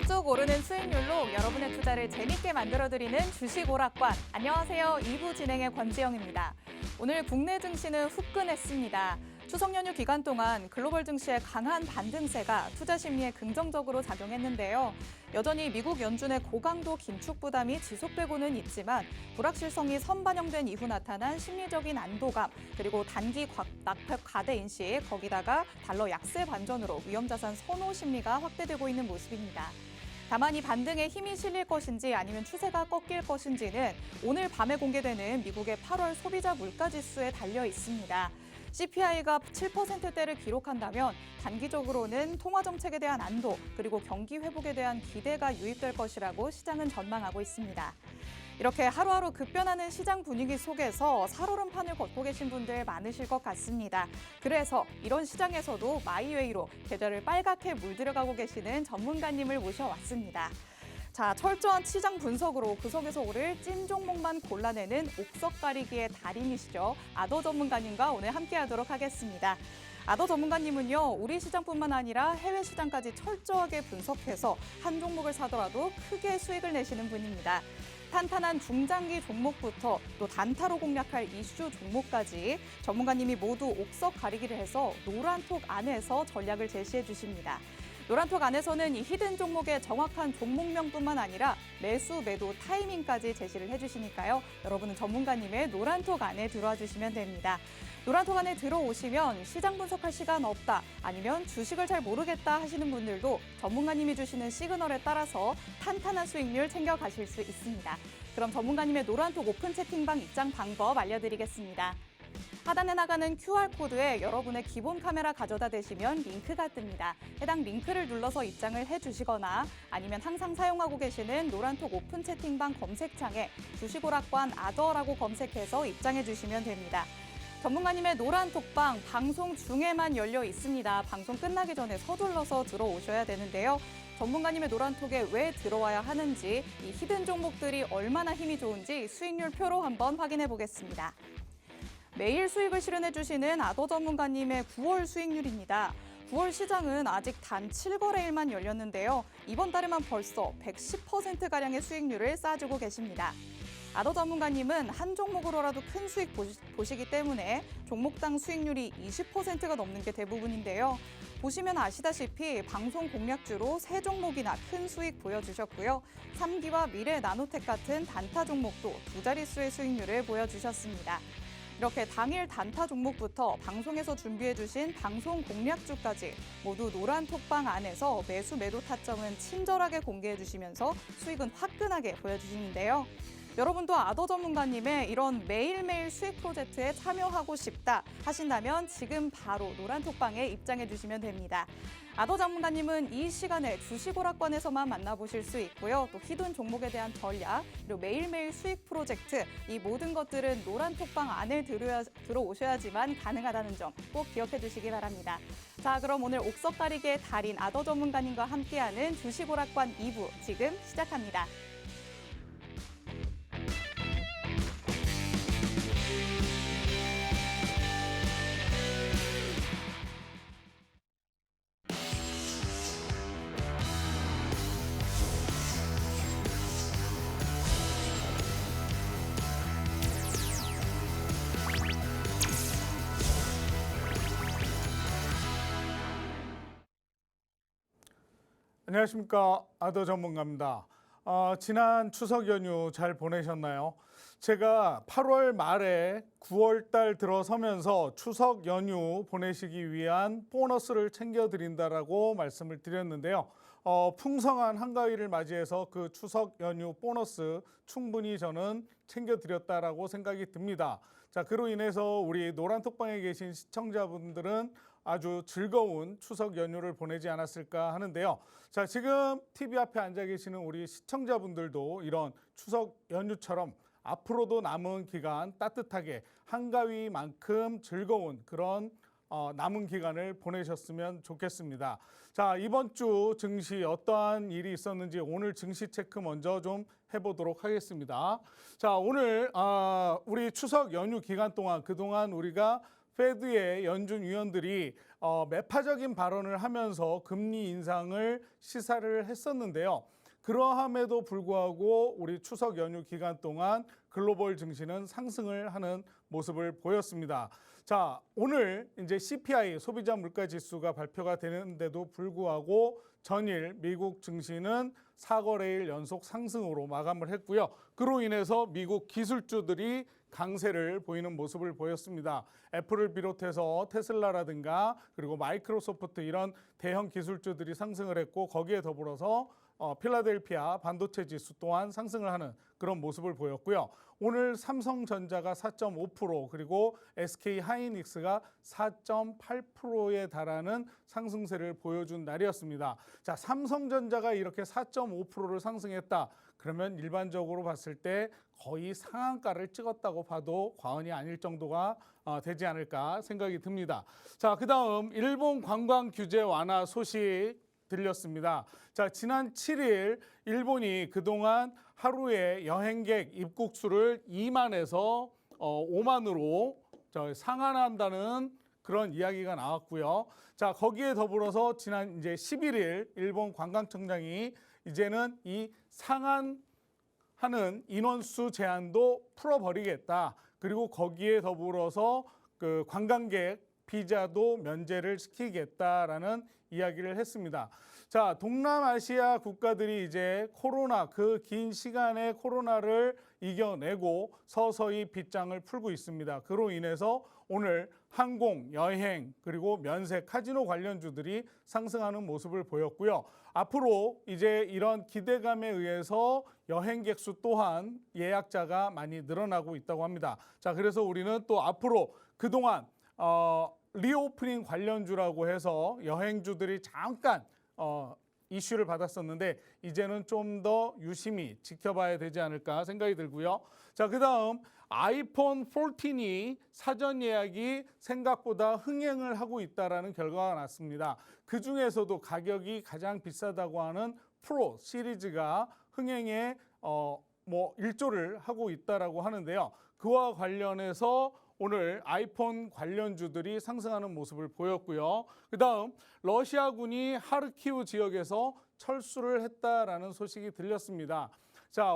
쭉쭉 오르는 수익률로 여러분의 투자를 재밌게 만들어드리는 주식오락관. 안녕하세요. 2부 진행의 권지영입니다. 오늘 국내 증시는 후끈했습니다. 추석 연휴 기간 동안 글로벌 증시의 강한 반등세가 투자 심리에 긍정적으로 작용했는데요. 여전히 미국 연준의 고강도 긴축 부담이 지속되고는 있지만 불확실성이 선반영된 이후 나타난 심리적인 안도감, 그리고 단기 낙폭 과대 인식, 거기다가 달러 약세 반전으로 위험자산 선호 심리가 확대되고 있는 모습입니다. 다만 이 반등에 힘이 실릴 것인지 아니면 추세가 꺾일 것인지는 오늘 밤에 공개되는 미국의 8월 소비자 물가지수에 달려 있습니다. CPI가 7%대를 기록한다면 단기적으로는 통화정책에 대한 안도, 그리고 경기 회복에 대한 기대가 유입될 것이라고 시장은 전망하고 있습니다. 이렇게 하루하루 급변하는 시장 분위기 속에서 살얼음판을 걷고 계신 분들 많으실 것 같습니다. 그래서 이런 시장에서도 마이웨이로 계절을 빨갛게 물들여가고 계시는 전문가님을 모셔왔습니다. 자, 철저한 시장 분석으로 그 속에서 오를 찐 종목만 골라내는 옥석 가리기의 달인이시죠. 아더 전문가님과 오늘 함께하도록 하겠습니다. 아더 전문가님은요, 우리 시장뿐만 아니라 해외 시장까지 철저하게 분석해서 한 종목을 사더라도 크게 수익을 내시는 분입니다. 탄탄한 중장기 종목부터 또 단타로 공략할 이슈 종목까지 전문가님이 모두 옥석 가리기를 해서 노란톡 안에서 전략을 제시해 주십니다. 노란톡 안에서는 이 히든 종목의 정확한 종목명뿐만 아니라 매수, 매도 타이밍까지 제시를 해주시니까요. 여러분은 전문가님의 노란톡 안에 들어와 주시면 됩니다. 노란톡 안에 들어오시면 시장 분석할 시간 없다, 아니면 주식을 잘 모르겠다 하시는 분들도 전문가님이 주시는 시그널에 따라서 탄탄한 수익률 챙겨가실 수 있습니다. 그럼 전문가님의 노란톡 오픈 채팅방 입장 방법 알려드리겠습니다. 하단에 나가는 QR코드에 여러분의 기본 카메라 가져다 대시면 링크가 뜹니다. 해당 링크를 눌러서 입장을 해주시거나 아니면 항상 사용하고 계시는 노란톡 오픈 채팅방 검색창에 주식오락관 아더라고 검색해서 입장해 주시면 됩니다. 전문가님의 노란톡방 방송 중에만 열려 있습니다. 방송 끝나기 전에 서둘러서 들어오셔야 되는데요. 전문가님의 노란톡에 왜 들어와야 하는지, 이 히든 종목들이 얼마나 힘이 좋은지 수익률 표로 한번 확인해 보겠습니다. 매일 수익을 실현해 주시는 아더 전문가님의 9월 수익률입니다. 9월 시장은 아직 단 7거래일만 열렸는데요. 이번 달에만 벌써 110%가량의 수익률을 쌓아주고 계십니다. 아더 전문가님은 한 종목으로라도 큰 수익 보시기 때문에 종목당 수익률이 20%가 넘는 게 대부분인데요. 보시면 아시다시피 방송 공략주로 3종목이나 큰 수익 보여주셨고요. 3기와 미래 나노텍 같은 단타 종목도 2자릿수의 수익률을 보여주셨습니다. 이렇게 당일 단타 종목부터 방송에서 준비해주신 방송 공략주까지 모두 노란 톡방 안에서 매수 매도 타점은 친절하게 공개해주시면서 수익은 화끈하게 보여주시는데요. 여러분도 아더 전문가님의 이런 매일매일 수익 프로젝트에 참여하고 싶다 하신다면 지금 바로 노란 톡방에 입장해 주시면 됩니다. 아더 전문가님은 이 시간에 주식오락관에서만 만나보실 수 있고요. 또 히든 종목에 대한 전략, 그리고 매일매일 수익 프로젝트, 이 모든 것들은 노란 톡방 안에 들어오셔야지만 가능하다는 점 꼭 기억해 주시기 바랍니다. 자, 그럼 오늘 옥석 가리기의 달인 아더 전문가님과 함께하는 주식오락관 2부 지금 시작합니다. 안녕하십니까, 아더 전문가입니다. 지난 추석 연휴 잘 보내셨나요? 제가 8월 말에 9월 달 들어서면서 추석 연휴 보내시기 위한 보너스를 챙겨드린다라고 말씀을 드렸는데요. 풍성한 한가위를 맞이해서 그 추석 연휴 보너스 충분히 저는 챙겨드렸다라고 생각이 듭니다. 자, 그로 인해서 우리 노란톡방에 계신 시청자분들은 아주 즐거운 추석 연휴를 보내지 않았을까 하는데요. 자, 지금 TV 앞에 앉아 계시는 우리 시청자분들도 이런 추석 연휴처럼 앞으로도 남은 기간 따뜻하게 한가위만큼 즐거운 그런 남은 기간을 보내셨으면 좋겠습니다. 자, 이번 주 증시 어떠한 일이 있었는지 오늘 증시 체크 먼저 좀 해보도록 하겠습니다. 자, 오늘 우리 추석 연휴 기간 동안 그동안 우리가 페드의 연준 위원들이 매파적인 발언을 하면서 금리 인상을 시사를 했었는데요. 그러함에도 불구하고 우리 추석 연휴 기간 동안 글로벌 증시는 상승을 하는 모습을 보였습니다. 자, 오늘 이제 CPI 소비자 물가 지수가 발표가 되는데도 불구하고 전일 미국 증시는 4거래일 연속 상승으로 마감을 했고요. 그로 인해서 미국 기술주들이 강세를 보이는 모습을 보였습니다. 애플을 비롯해서 테슬라라든가 그리고 마이크로소프트 이런 대형 기술주들이 상승을 했고 거기에 더불어서 필라델피아 반도체 지수 또한 상승을 하는 그런 모습을 보였고요. 오늘 삼성전자가 4.5% 그리고 SK 하이닉스가 4.8%에 달하는 상승세를 보여준 날이었습니다. 자, 삼성전자가 이렇게 4.5%를 상승했다. 그러면 일반적으로 봤을 때 거의 상한가를 찍었다고 봐도 과언이 아닐 정도가 되지 않을까 생각이 듭니다. 자, 그다음 일본 관광 규제 완화 소식 들렸습니다. 자, 지난 7일 일본이 그동안 하루에 여행객 입국 수를 2만에서 5만으로 상한한다는 그런 이야기가 나왔고요. 자, 거기에 더불어서 지난 이제 11일 일본 관광청장이 이제는 이 상한하는 인원수 제한도 풀어버리겠다. 그리고 거기에 더불어서 그 관광객 비자도 면제를 시키겠다라는 이야기를 했습니다. 자, 동남아시아 국가들이 이제 코로나 그 긴 시간의 코로나를 이겨내고 서서히 빗장을 풀고 있습니다. 그로 인해서 오늘 항공, 여행, 그리고 면세, 카지노 관련주들이 상승하는 모습을 보였고요. 앞으로 이제 이런 기대감에 의해서 여행객 수 또한 예약자가 많이 늘어나고 있다고 합니다. 자, 그래서 우리는 또 앞으로 그동안 리오프닝 관련주라고 해서 여행주들이 잠깐 이슈를 받았었는데 이제는 좀 더 유심히 지켜봐야 되지 않을까 생각이 들고요. 자, 그다음 아이폰 14이 사전 예약이 생각보다 흥행을 하고 있다라는 결과가 났습니다. 그 중에서도 가격이 가장 비싸다고 하는 프로 시리즈가 흥행에 일조를 하고 있다라고 하는데요. 그와 관련해서 오늘 아이폰 관련주들이 상승하는 모습을 보였고요. 그다음 러시아군이 하르키우 지역에서 철수를 했다라는 소식이 들렸습니다. 자,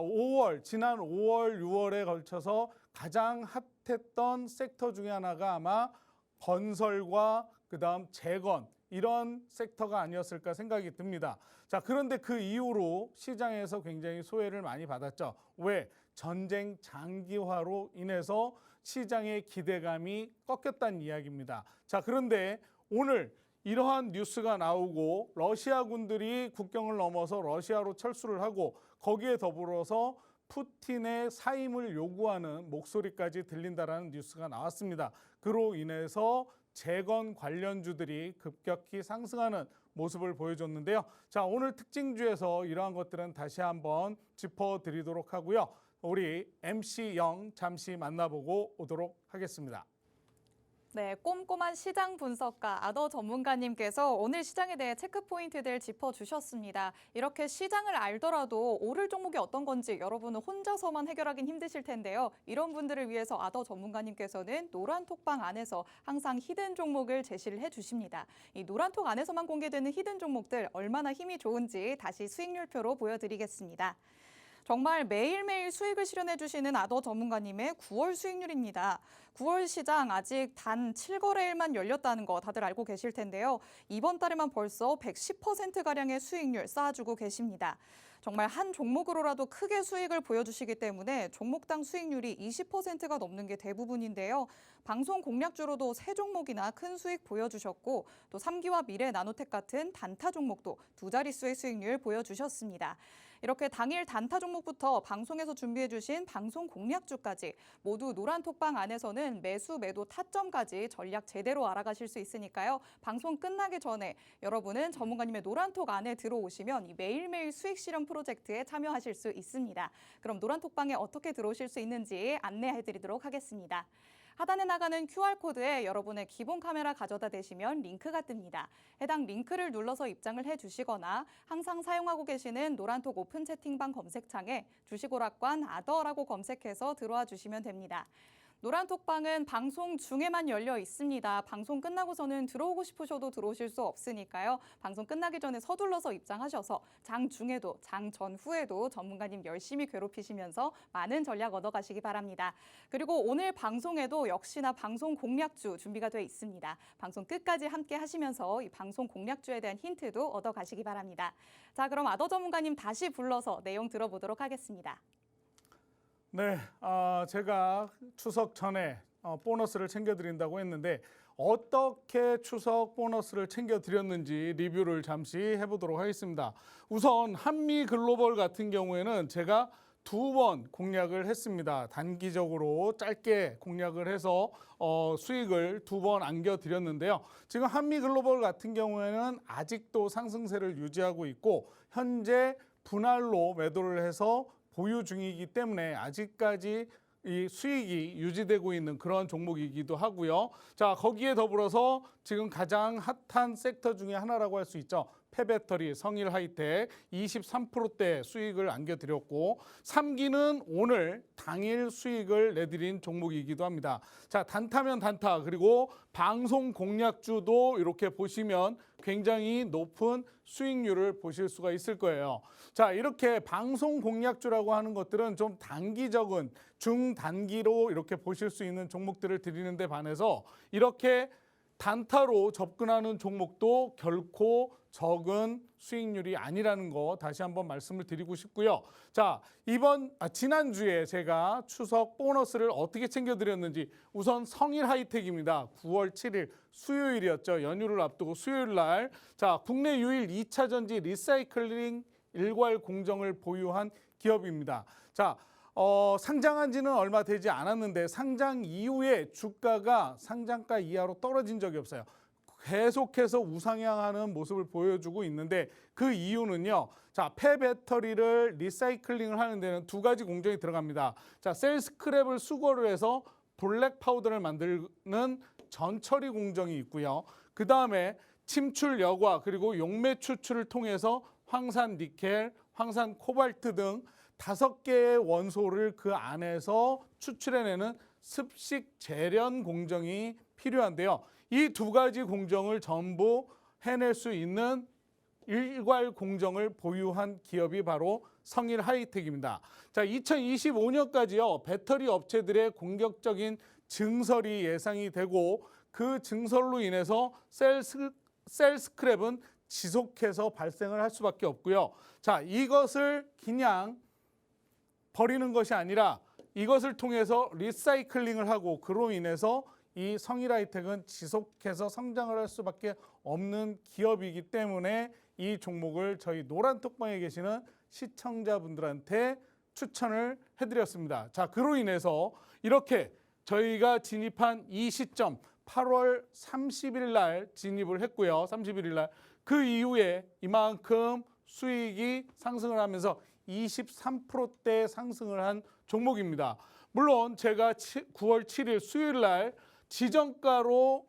지난 5월, 6월에 걸쳐서 가장 핫했던 섹터 중에 하나가 아마 건설과 그다음 재건 이런 섹터가 아니었을까 생각이 듭니다. 자, 그런데 그 이후로 시장에서 굉장히 소외를 많이 받았죠. 왜? 전쟁 장기화로 인해서 시장의 기대감이 꺾였다는 이야기입니다. 자, 그런데 오늘 이러한 뉴스가 나오고 러시아군들이 국경을 넘어서 러시아로 철수를 하고 거기에 더불어서 푸틴의 사임을 요구하는 목소리까지 들린다라는 뉴스가 나왔습니다. 그로 인해서 재건 관련주들이 급격히 상승하는 모습을 보여줬는데요. 자, 오늘 특징주에서 이러한 것들은 다시 한번 짚어드리도록 하고요. 우리 MC 영 잠시 만나보고 오도록 하겠습니다. 네, 꼼꼼한 시장 분석가 아더 전문가님께서 오늘 시장에 대해 체크 포인트들 짚어주셨습니다. 이렇게 시장을 알더라도 오를 종목이 어떤 건지 여러분은 혼자서만 해결하긴 힘드실 텐데요. 이런 분들을 위해서 아더 전문가님께서는 노란톡방 안에서 항상 히든 종목을 제시를 해주십니다. 이 노란톡 안에서만 공개되는 히든 종목들 얼마나 힘이 좋은지 다시 수익률표로 보여드리겠습니다. 정말 매일매일 수익을 실현해 주시는 아더 전문가님의 9월 수익률입니다. 9월 시장 아직 단 7거래일만 열렸다는 거 다들 알고 계실 텐데요. 이번 달에만 벌써 110%가량의 수익률 쌓아주고 계십니다. 정말 한 종목으로라도 크게 수익을 보여주시기 때문에 종목당 수익률이 20%가 넘는 게 대부분인데요. 방송 공략주로도 세 종목이나 큰 수익 보여주셨고 또 3기와 미래 나노텍 같은 단타 종목도 두 자릿수의 수익률 보여주셨습니다. 이렇게 당일 단타 종목부터 방송에서 준비해 주신 방송 공략주까지 모두 노란톡방 안에서는 매수, 매도, 타점까지 전략 제대로 알아가실 수 있으니까요. 방송 끝나기 전에 여러분은 전문가님의 노란톡 안에 들어오시면 이 매일매일 수익 실현 프로젝트에 참여하실 수 있습니다. 그럼 노란톡방에 어떻게 들어오실 수 있는지 안내해 드리도록 하겠습니다. 하단에 나가는 QR코드에 여러분의 기본 카메라 가져다 대시면 링크가 뜹니다. 해당 링크를 눌러서 입장을 해주시거나 항상 사용하고 계시는 노란톡 오픈 채팅방 검색창에 주식오락관 아더라고 검색해서 들어와 주시면 됩니다. 노란톡방은 방송 중에만 열려 있습니다. 방송 끝나고서는 들어오고 싶으셔도 들어오실 수 없으니까요. 방송 끝나기 전에 서둘러서 입장하셔서 장 중에도 장 전후에도 전문가님 열심히 괴롭히시면서 많은 전략 얻어가시기 바랍니다. 그리고 오늘 방송에도 역시나 방송 공략주 준비가 돼 있습니다. 방송 끝까지 함께 하시면서 이 방송 공략주에 대한 힌트도 얻어가시기 바랍니다. 자, 그럼 아더 전문가님 다시 불러서 내용 들어보도록 하겠습니다. 네, 제가 추석 전에 보너스를 챙겨드린다고 했는데 어떻게 추석 보너스를 챙겨드렸는지 리뷰를 잠시 해보도록 하겠습니다. 우선 한미글로벌 같은 경우에는 제가 2번 공략을 했습니다. 단기적으로 짧게 공략을 해서 수익을 2번 안겨드렸는데요. 지금 한미글로벌 같은 경우에는 아직도 상승세를 유지하고 있고 현재 분할로 매도를 해서 보유 중이기 때문에 아직까지 이 수익이 유지되고 있는 그런 종목이기도 하고요. 자, 거기에 더불어서 지금 가장 핫한 섹터 중에 하나라고 할 수 있죠. 폐배터리, 성일하이텍 23%대 수익을 안겨드렸고 3기는 오늘 당일 수익을 내드린 종목이기도 합니다. 자, 단타면 단타, 그리고 방송 공략주도 이렇게 보시면 굉장히 높은 수익률을 보실 수가 있을 거예요. 자, 이렇게 방송 공략주라고 하는 것들은 좀 단기적인 중단기로 이렇게 보실 수 있는 종목들을 드리는 데 반해서 이렇게 단타로 접근하는 종목도 결코 적은 수익률이 아니라는 거 다시 한번 말씀을 드리고 싶고요. 자, 지난주에 제가 추석 보너스를 어떻게 챙겨드렸는지 우선 성일하이텍입니다. 9월 7일 수요일이었죠. 연휴를 앞두고 수요일 날. 자, 국내 유일 2차 전지 리사이클링 일괄 공정을 보유한 기업입니다. 자, 상장한 지는 얼마 되지 않았는데 상장 이후에 주가가 상장가 이하로 떨어진 적이 없어요. 계속해서 우상향하는 모습을 보여주고 있는데 그 이유는요. 자, 폐배터리를 리사이클링을 하는 데는 2가지 공정이 들어갑니다. 자, 셀 스크랩을 수거를 해서 블랙 파우더를 만드는 전처리 공정이 있고요. 그 다음에 침출 여과 그리고 용매 추출을 통해서 황산 니켈, 황산 코발트 등 5개의 원소를 그 안에서 추출해내는 습식 재련 공정이 필요한데요. 이 2가지 공정을 전부 해낼 수 있는 일괄 공정을 보유한 기업이 바로 성일하이텍입니다. 자, 2025년까지요. 배터리 업체들의 공격적인 증설이 예상이 되고 그 증설로 인해서 셀 스크랩은 지속해서 발생을 할 수밖에 없고요. 자, 이것을 그냥 버리는 것이 아니라 이것을 통해서 리사이클링을 하고 그로 인해서 이 성일하이텍은 지속해서 성장을 할 수밖에 없는 기업이기 때문에 이 종목을 저희 노란톡방에 계시는 시청자분들한테 추천을 해드렸습니다. 자, 그로 인해서 이렇게 저희가 진입한 이 시점 8월 30일 날 진입을 했고요. 31일 날 그 이후에 이만큼 수익이 상승을 하면서 23%대 상승을 한 종목입니다. 물론 제가 9월 7일 수요일 날 지정가로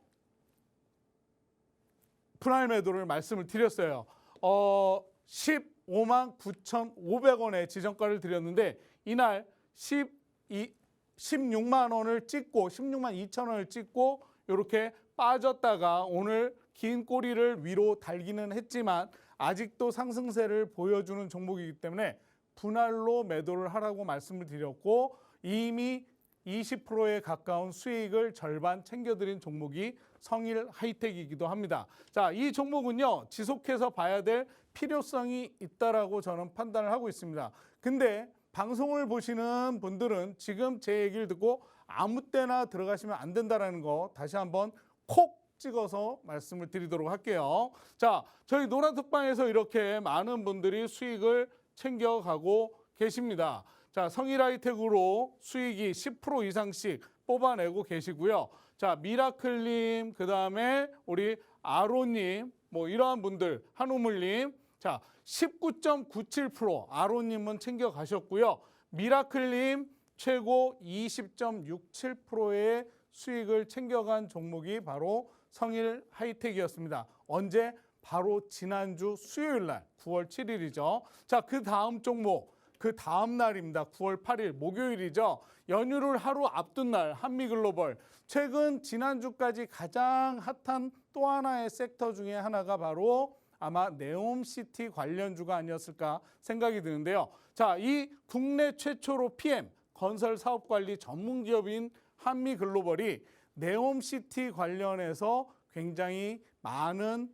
분할 매도를 말씀을 드렸어요. 15만 9,500원에 지정가를 드렸는데 이날 16만 원을 찍고 16만 2천 원을 찍고 이렇게 빠졌다가 오늘 긴 꼬리를 위로 달기는 했지만 아직도 상승세를 보여주는 종목이기 때문에 분할로 매도를 하라고 말씀을 드렸고 이미 20%에 가까운 수익을 절반 챙겨드린 종목이 성일하이텍이기도 합니다. 자, 이 종목은요 지속해서 봐야 될 필요성이 있다라고 저는 판단을 하고 있습니다. 근데 방송을 보시는 분들은 지금 제 얘기를 듣고 아무 때나 들어가시면 안 된다라는 거 다시 한번 콕 찍어서 말씀을 드리도록 할게요. 자, 저희 노란톡방에서 이렇게 많은 분들이 수익을 챙겨가고 계십니다. 자, 성일하이텍으로 수익이 10% 이상씩 뽑아내고 계시고요. 자, 미라클님, 그 다음에 우리 아로님, 뭐 이러한 분들, 한우물님, 자, 19.97% 아로님은 챙겨가셨고요. 미라클님 최고 20.67%의 수익을 챙겨간 종목이 바로 성일하이텍이었습니다. 언제? 바로 지난주 수요일 날 9월 7일이죠. 자, 그 다음 종목 그 다음 날입니다. 9월 8일 목요일이죠. 연휴를 하루 앞둔 날 한미글로벌 최근 지난주까지 가장 핫한 또 하나의 섹터 중에 하나가 바로 아마 네옴시티 관련주가 아니었을까 생각이 드는데요. 자, 이 국내 최초로 PM 건설 사업 관리 전문 기업인 한미글로벌이 네옴시티 관련해서 굉장히 많은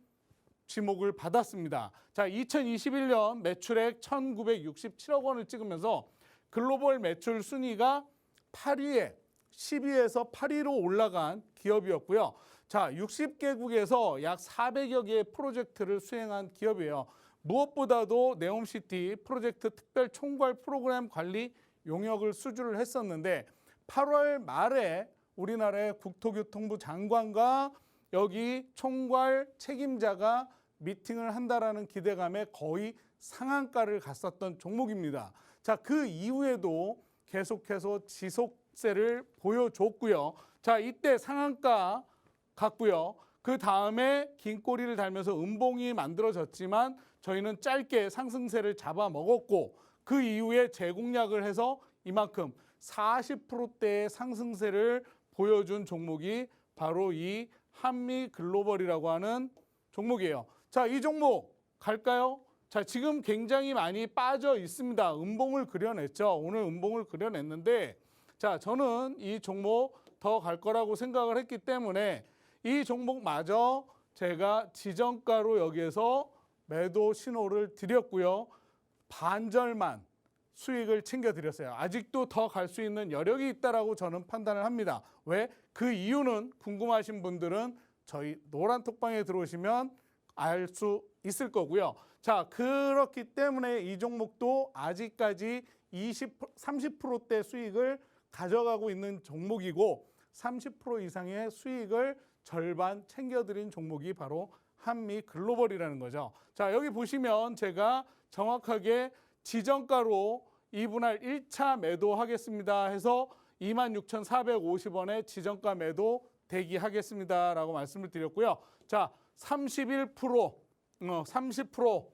지목을 받았습니다. 자, 2021년 매출액 1,967억 원을 찍으면서 글로벌 매출 순위가 8위에 10위에서 8위로 올라간 기업이었고요. 자, 60개국에서 약 400여 개의 프로젝트를 수행한 기업이에요. 무엇보다도 네옴시티 프로젝트 특별 총괄 프로그램 관리 용역을 수주를 했었는데 8월 말에 우리나라의 국토교통부 장관과 여기 총괄 책임자가 미팅을 한다라는 기대감에 거의 상한가를 갔었던 종목입니다. 자, 그 이후에도 계속해서 지속세를 보여줬고요. 자, 이때 상한가 갔고요. 그 다음에 긴 꼬리를 달면서 음봉이 만들어졌지만 저희는 짧게 상승세를 잡아먹었고 그 이후에 재공략을 해서 이만큼 40%대의 상승세를 보여준 종목이 바로 이 한미글로벌이라고 하는 종목이에요. 자, 이 종목 갈까요? 자, 지금 굉장히 많이 빠져 있습니다. 음봉을 그려냈죠. 오늘 음봉을 그려냈는데 자, 저는 이 종목 더 갈 거라고 생각을 했기 때문에 이 종목마저 제가 지정가로 여기에서 매도 신호를 드렸고요. 반절만 수익을 챙겨드렸어요. 아직도 더 갈 수 있는 여력이 있다라고 저는 판단을 합니다. 왜? 그 이유는 궁금하신 분들은 저희 노란톡방에 들어오시면 알 수 있을 거고요. 자, 그렇기 때문에 이 종목도 아직까지 30%대 수익을 가져가고 있는 종목이고 30% 이상의 수익을 절반 챙겨드린 종목이 바로 한미글로벌이라는 거죠. 자, 여기 보시면 제가 정확하게 지정가로 2분할 1차 매도하겠습니다 해서 26,450원에 지정가 매도 대기하겠습니다라고 말씀을 드렸고요. 자, 31%, 30%,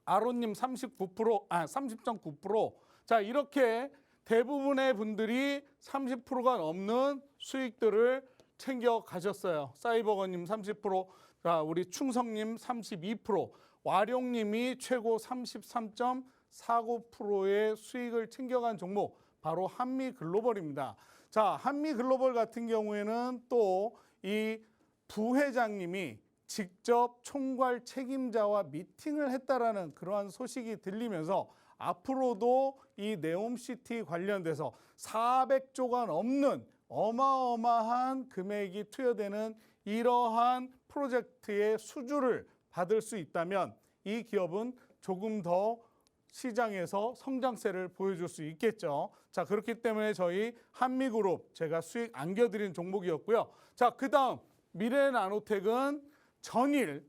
아로님 30.9%. 자, 이렇게 대부분의 분들이 30%가 넘는 수익들을 챙겨 가셨어요. 사이버거님 30%, 자, 우리 충성님 32%, 와룡님이 최고 33.49%의 수익을 챙겨간 종목 바로 한미글로벌입니다. 자, 한미글로벌 같은 경우에는 또 이 부회장님이 직접 총괄 책임자와 미팅을 했다라는 그러한 소식이 들리면서 앞으로도 이 네옴시티 관련돼서 400조가 넘는 어마어마한 금액이 투여되는 이러한 프로젝트의 수주를 받을 수 있다면 이 기업은 조금 더 시장에서 성장세를 보여줄 수 있겠죠. 자, 그렇기 때문에 저희 한미그룹 제가 수익 안겨드린 종목이었고요. 자, 그 다음 미래나노텍은 전일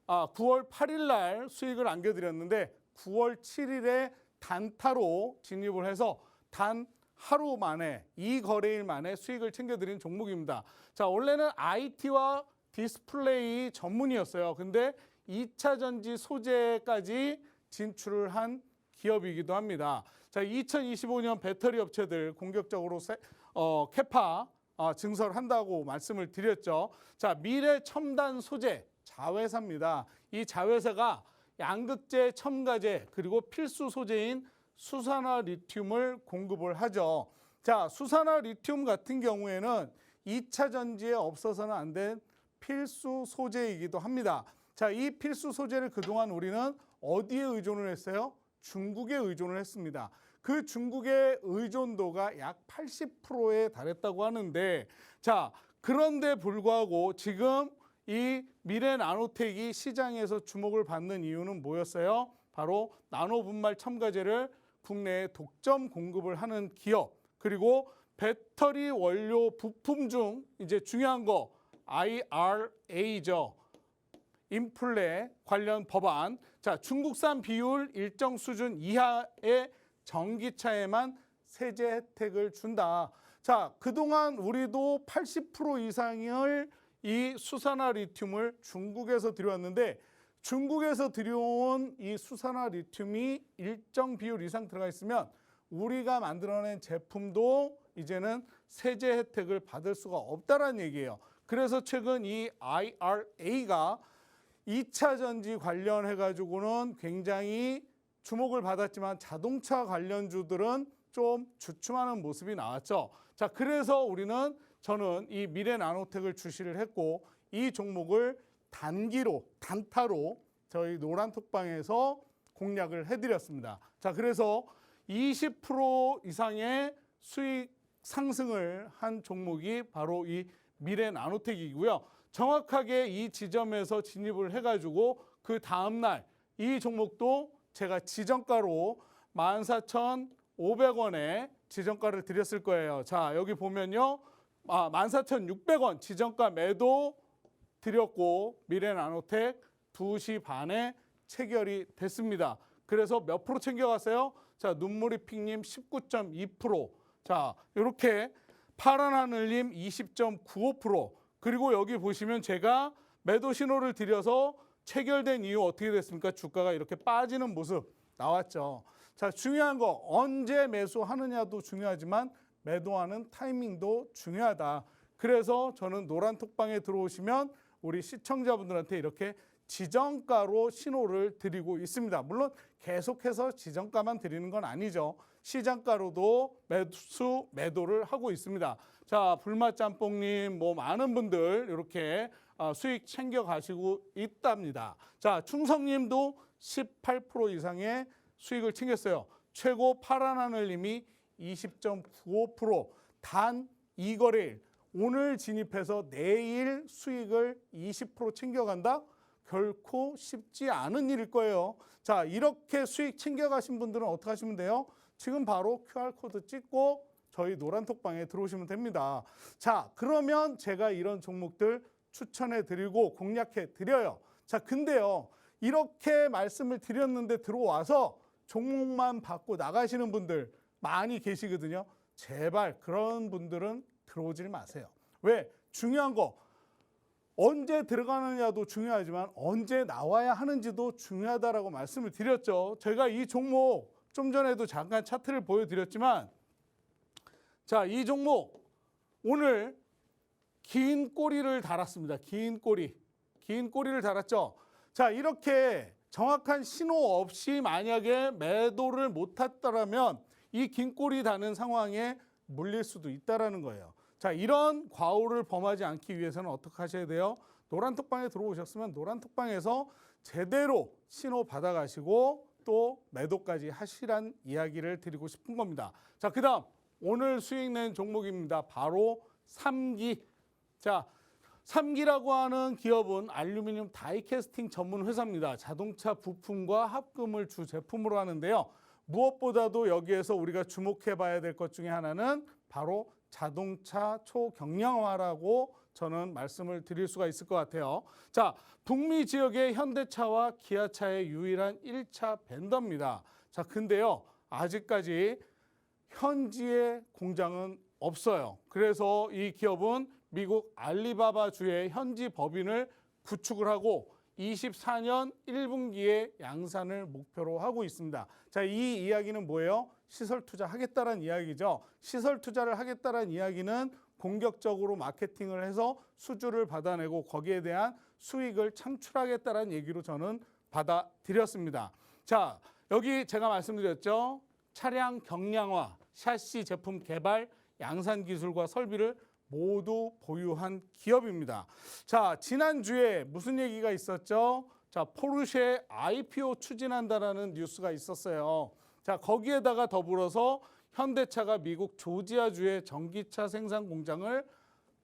9월 8일 날 수익을 안겨드렸는데 9월 7일에 단타로 진입을 해서 단 하루 만에 이 거래일 만에 수익을 챙겨드린 종목입니다. 자, 원래는 IT와 디스플레이 전문이었어요. 근데 2차 전지 소재까지 진출을 한 기업이기도 합니다. 자, 2025년 배터리 업체들 공격적으로 캐파 증설을 한다고 말씀을 드렸죠. 자, 미래 첨단 소재 자회사입니다. 이 자회사가 양극재, 첨가제 그리고 필수 소재인 수산화 리튬을 공급을 하죠. 자, 수산화 리튬 같은 경우에는 2차 전지에 없어서는 안 된 필수 소재이기도 합니다. 자, 이 필수 소재를 그동안 우리는 어디에 의존을 했어요? 중국에 의존을 했습니다. 그 중국의 의존도가 약 80%에 달했다고 하는데, 자, 그런데 불구하고 지금 이 미래나노텍이 시장에서 주목을 받는 이유는 뭐였어요? 바로 나노분말 첨가제를 국내에 독점 공급을 하는 기업, 그리고 배터리 원료 부품 중 이제 중요한 거 IRA죠. 인플레 관련 법안. 자, 중국산 비율 일정 수준 이하의 전기차에만 세제 혜택을 준다. 자, 그동안 우리도 80% 이상을 이 수산화 리튬을 중국에서 들여왔는데 중국에서 들여온 이 수산화 리튬이 일정 비율 이상 들어가 있으면 우리가 만들어낸 제품도 이제는 세제 혜택을 받을 수가 없다라는 얘기예요. 그래서 최근 이 IRA가 2차 전지 관련해 가지고는 굉장히 주목을 받았지만 자동차 관련주들은 좀 주춤하는 모습이 나왔죠. 자, 그래서 저는 이 미래나노텍을 주시를 했고 이 종목을 단타로 저희 노란톡방에서 공략을 해드렸습니다. 자, 그래서 20% 이상의 수익 상승을 한 종목이 바로 이 미래나노텍이고요. 정확하게 이 지점에서 진입을 해가지고 그 다음날 이 종목도 제가 지정가로 14,500원에 지정가를 드렸을 거예요. 자, 여기 보면요. 14,600원 지정가 매도 드렸고 미래나노텍 2시 반에 체결이 됐습니다. 그래서 몇 프로 챙겨갔어요? 자, 눈물이 픽님 19.2%. 자, 이렇게 파란 하늘님 20.95%. 그리고 여기 보시면 제가 매도 신호를 드려서 체결된 이후 어떻게 됐습니까? 주가가 이렇게 빠지는 모습 나왔죠. 자, 중요한 거 언제 매수하느냐도 중요하지만 매도하는 타이밍도 중요하다. 그래서 저는 노란톡방에 들어오시면 우리 시청자분들한테 이렇게 지정가로 신호를 드리고 있습니다. 물론 계속해서 지정가만 드리는 건 아니죠. 시장가로도 매도를 하고 있습니다. 자, 불맛짬뽕님, 많은 분들 이렇게 수익 챙겨 가시고 있답니다. 자, 충성님도 18% 이상의 수익을 챙겼어요. 최고 파란 하늘님이 20.95%. 단 2거래일. 오늘 진입해서 내일 수익을 20% 챙겨간다? 결코 쉽지 않은 일일 거예요. 자, 이렇게 수익 챙겨가신 분들은 어떻게 하시면 돼요? 지금 바로 QR코드 찍고 저희 노란톡방에 들어오시면 됩니다. 자, 그러면 제가 이런 종목들 추천해 드리고 공략해 드려요. 자, 근데요, 이렇게 말씀을 드렸는데 들어와서 종목만 받고 나가시는 분들 많이 계시거든요. 제발 그런 분들은 들어오질 마세요. 왜? 중요한 거 언제 들어가느냐도 중요하지만 언제 나와야 하는지도 중요하다라고 말씀을 드렸죠. 제가 이 종목 좀 전에도 잠깐 차트를 보여드렸지만 자, 이 종목 오늘 긴 꼬리를 달았습니다. 긴 꼬리를 달았죠. 자, 이렇게 정확한 신호 없이 만약에 매도를 못했더라면 이 긴 꼬리 다는 상황에 물릴 수도 있다라는 거예요. 자, 이런 과오를 범하지 않기 위해서는 어떻게 하셔야 돼요? 노란톡방에 들어오셨으면 노란톡방에서 제대로 신호 받아가시고 또 매도까지 하시란 이야기를 드리고 싶은 겁니다. 자, 그 다음 오늘 수익 낸 종목입니다. 바로 3기. 자, 3기라고 하는 기업은 알루미늄 다이캐스팅 전문 회사입니다. 자동차 부품과 합금을 주 제품으로 하는데요. 무엇보다도 여기에서 우리가 주목해 봐야 될 것 중에 하나는 바로 자동차 초경량화라고 저는 말씀을 드릴 수가 있을 것 같아요. 자, 북미 지역의 현대차와 기아차의 유일한 1차 벤더입니다. 자, 근데요, 아직까지 현지에 공장은 없어요. 그래서 이 기업은 미국 알리바바주의 현지 법인을 구축을 하고 24년 1분기에 양산을 목표로 하고 있습니다. 자, 이 이야기는 뭐예요? 시설 투자하겠다는 이야기죠. 시설 투자를 하겠다는 이야기는 공격적으로 마케팅을 해서 수주를 받아내고 거기에 대한 수익을 창출하겠다는 얘기로 저는 받아들였습니다. 자, 여기 제가 말씀드렸죠. 차량 경량화, 샤시 제품 개발, 양산 기술과 설비를 모두 보유한 기업입니다. 자, 지난주에 무슨 얘기가 있었죠? 자, 포르쉐 IPO 추진한다라는 뉴스가 있었어요. 자, 거기에다가 더불어서 현대차가 미국 조지아주의 전기차 생산 공장을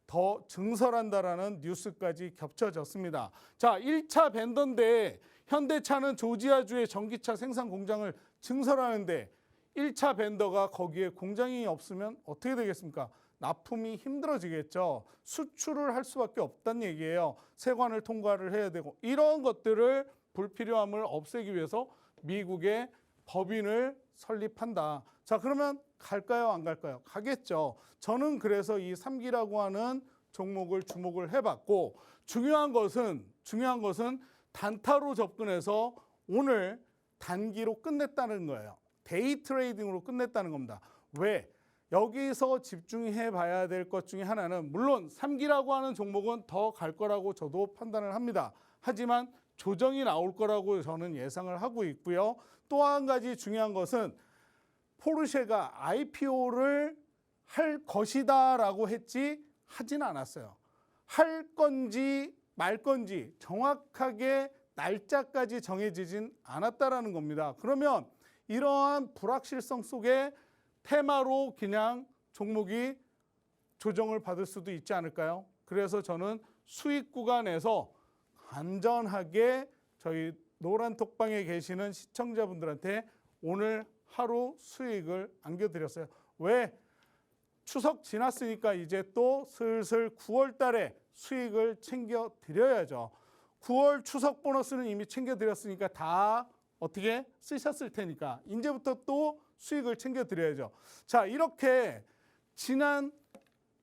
더 증설한다라는 뉴스까지 겹쳐졌습니다. 자, 1차 벤더인데 현대차는 조지아주의 전기차 생산 공장을 증설하는데 1차 벤더가 거기에 공장이 없으면 어떻게 되겠습니까? 납품이 힘들어지겠죠. 수출을 할 수밖에 없다는 얘기예요. 세관을 통과를 해야 되고 이런 것들을 불필요함을 없애기 위해서 미국의 법인을 설립한다. 자, 그러면 갈까요? 안 갈까요? 가겠죠. 저는 그래서 이 3기라고 하는 종목을 주목을 해봤고 중요한 것은 단타로 접근해서 오늘 단기로 끝냈다는 거예요. 데이 트레이딩으로 끝냈다는 겁니다. 왜? 여기서 집중해 봐야 될 것 중에 하나는 물론 3기라고 하는 종목은 더 갈 거라고 저도 판단을 합니다. 하지만 조정이 나올 거라고 저는 예상을 하고 있고요. 또 한 가지 중요한 것은 포르쉐가 IPO를 할 것이다라고 했지 하진 않았어요. 할 건지 말 건지 정확하게 날짜까지 정해지진 않았다라는 겁니다. 그러면 이러한 불확실성 속에 테마로 그냥 종목이 조정을 받을 수도 있지 않을까요? 그래서 저는 수익 구간에서 안전하게 저희 노란톡방에 계시는 시청자분들한테 오늘 하루 수익을 안겨드렸어요. 왜? 추석 지났으니까 이제 또 슬슬 9월 달에 수익을 챙겨드려야죠. 9월 추석 보너스는 이미 챙겨드렸으니까 다 어떻게 쓰셨을 테니까 이제부터 또 수익을 챙겨드려야죠. 자, 이렇게 지난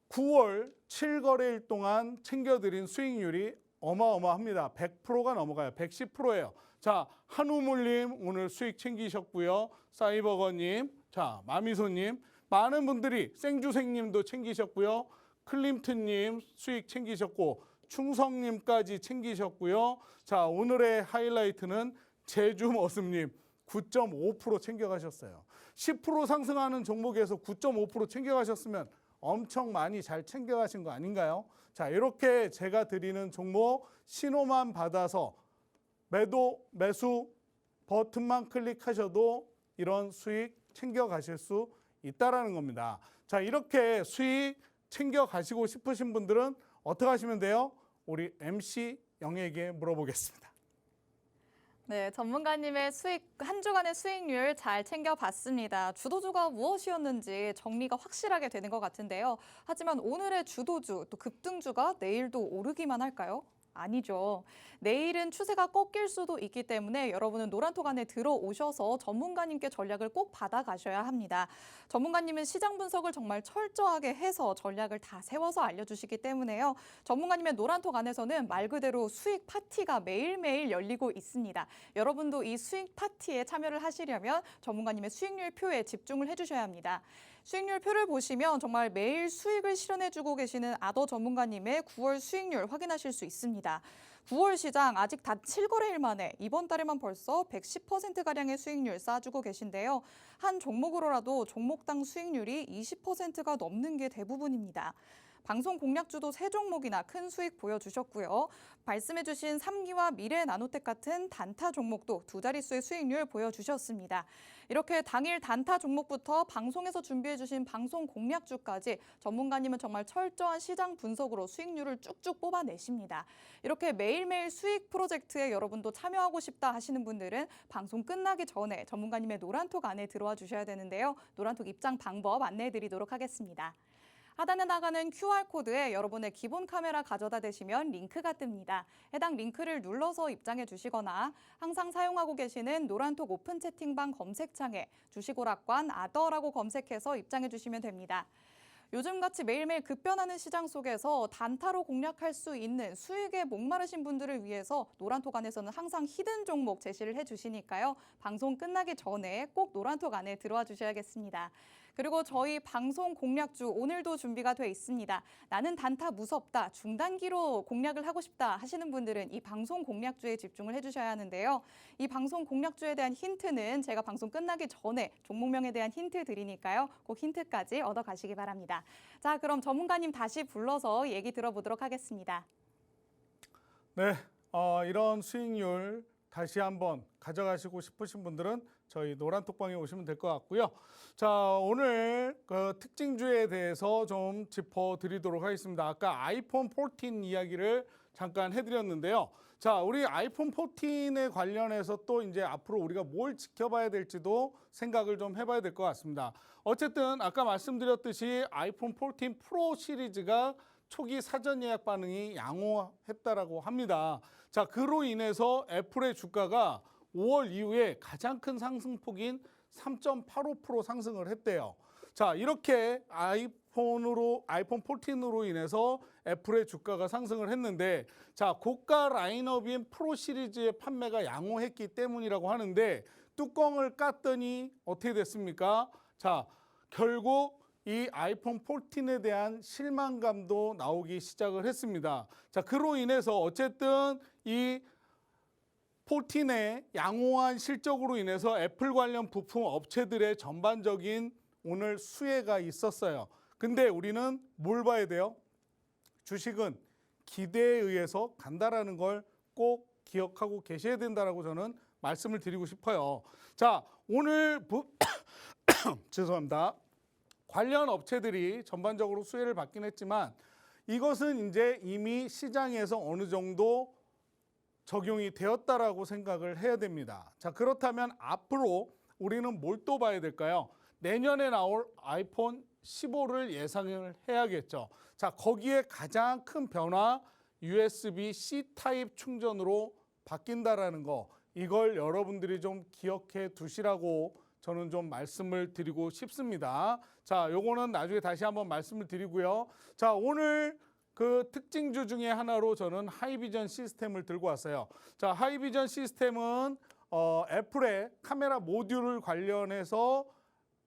9월 7거래일 동안 챙겨드린 수익률이 어마어마합니다. 100%가 넘어가요. 110%예요. 자, 한우물님 오늘 수익 챙기셨고요. 사이버거님, 자, 마미소님, 많은 분들이 생주생님도 챙기셨고요. 클림튼님 수익 챙기셨고 충성님까지 챙기셨고요. 자, 오늘의 하이라이트는 제주머슴님 9.5% 챙겨가셨어요. 10% 상승하는 종목에서 9.5% 챙겨가셨으면 엄청 많이 잘 챙겨가신 거 아닌가요? 자, 이렇게 제가 드리는 종목 신호만 받아서 매도, 매수 버튼만 클릭하셔도 이런 수익 챙겨가실 수 있다라는 겁니다. 자, 이렇게 수익 챙겨가시고 싶으신 분들은 어떻게 하시면 돼요? 우리 MC 영에게 물어보겠습니다. 네, 전문가님의 한 주간의 수익률 잘 챙겨봤습니다. 주도주가 무엇이었는지 정리가 확실하게 되는 것 같은데요. 하지만 오늘의 주도주, 또 급등주가 내일도 오르기만 할까요? 아니죠. 내일은 추세가 꺾일 수도 있기 때문에 여러분은 노란톡 안에 들어오셔서 전문가님께 전략을 꼭 받아가셔야 합니다. 전문가님은 시장 분석을 정말 철저하게 해서 전략을 다 세워서 알려주시기 때문에요. 전문가님의 노란톡 안에서는 말 그대로 수익 파티가 매일매일 열리고 있습니다. 여러분도 이 수익 파티에 참여를 하시려면 전문가님의 수익률 표에 집중을 해주셔야 합니다. 수익률 표를 보시면 정말 매일 수익을 실현해주고 계시는 아더 전문가님의 9월 수익률 확인하실 수 있습니다. 9월 시장 아직 단 7거래일 만에 이번 달에만 벌써 110%가량의 수익률 쌓아주고 계신데요. 한 종목으로라도 종목당 수익률이 20%가 넘는 게 대부분입니다. 방송 공략주도 3종목이나 큰 수익 보여주셨고요. 말씀해주신 3기와 미래 나노텍 같은 단타 종목도 2자릿수의 수익률 보여주셨습니다. 이렇게 당일 단타 종목부터 방송에서 준비해주신 방송 공략주까지 전문가님은 정말 철저한 시장 분석으로 수익률을 쭉쭉 뽑아내십니다. 이렇게 매일매일 수익 프로젝트에 여러분도 참여하고 싶다 하시는 분들은 방송 끝나기 전에 전문가님의 노란톡 안에 들어와 주셔야 되는데요. 노란톡 입장 방법 안내해드리도록 하겠습니다. 하단에 나가는 QR코드에 여러분의 기본 카메라 가져다 대시면 링크가 뜹니다. 해당 링크를 눌러서 입장해 주시거나 항상 사용하고 계시는 노란톡 오픈 채팅방 검색창에 주식오락관 아더라고 검색해서 입장해 주시면 됩니다. 요즘같이 매일매일 급변하는 시장 속에서 단타로 공략할 수 있는 수익에 목마르신 분들을 위해서 노란톡 안에서는 항상 히든 종목 제시를 해주시니까요. 방송 끝나기 전에 꼭 노란톡 안에 들어와 주셔야겠습니다. 그리고 저희 방송 공략주 오늘도 준비가 돼 있습니다. 나는 단타 무섭다, 중단기로 공략을 하고 싶다 하시는 분들은 이 방송 공략주에 집중을 해주셔야 하는데요. 이 방송 공략주에 대한 힌트는 제가 방송 끝나기 전에 종목명에 대한 힌트 드리니까요. 꼭 힌트까지 얻어가시기 바랍니다. 자, 그럼 전문가님 다시 불러서 얘기 들어보도록 하겠습니다. 네, 이런 수익률 다시 한번 가져가시고 싶으신 분들은 저희 노란톡방에 오시면 될 것 같고요. 자, 오늘 그 특징주에 대해서 좀 짚어드리도록 하겠습니다. 아까 아이폰 14 이야기를 잠깐 해드렸는데요. 자, 우리 아이폰 14에 관련해서 또 이제 앞으로 우리가 뭘 지켜봐야 될지도 생각을 좀 해봐야 될 것 같습니다. 어쨌든 아까 말씀드렸듯이 아이폰 14 프로 시리즈가 초기 사전 예약 반응이 양호했다라고 합니다. 자, 그로 인해서 애플의 주가가 5월 이후에 가장 큰 상승폭인 3.85% 상승을 했대요. 자, 이렇게 아이폰 14으로 인해서 애플의 주가가 상승을 했는데, 자, 고가 라인업인 프로 시리즈의 판매가 양호했기 때문이라고 하는데, 뚜껑을 깠더니 어떻게 됐습니까? 자, 결국 이 아이폰 14에 대한 실망감도 나오기 시작을 했습니다. 자, 그로 인해서 어쨌든 이 14의 양호한 실적으로 인해서 애플 관련 부품 업체들의 전반적인 오늘 수혜가 있었어요. 근데 우리는 뭘 봐야 돼요? 주식은 기대에 의해서 간다라는 걸 꼭 기억하고 계셔야 된다라고 저는 말씀을 드리고 싶어요. 자, 오늘 죄송합니다. 관련 업체들이 전반적으로 수혜를 받긴 했지만 이것은 이제 이미 시장에서 어느 정도 적용이 되었다라고 생각을 해야 됩니다. 자, 그렇다면 앞으로 우리는 뭘 또 봐야 될까요? 내년에 나올 아이폰 15를 예상을 해야겠죠. 자, 거기에 가장 큰 변화 USB-C 타입 충전으로 바뀐다라는 거, 이걸 여러분들이 좀 기억해 두시라고 저는 좀 말씀을 드리고 싶습니다. 자, 요거는 나중에 다시 한번 말씀을 드리고요. 자, 오늘 그 특징주 중에 하나로 저는 하이비전 시스템을 들고 왔어요. 자, 하이비전 시스템은 애플의 카메라 모듈을 관련해서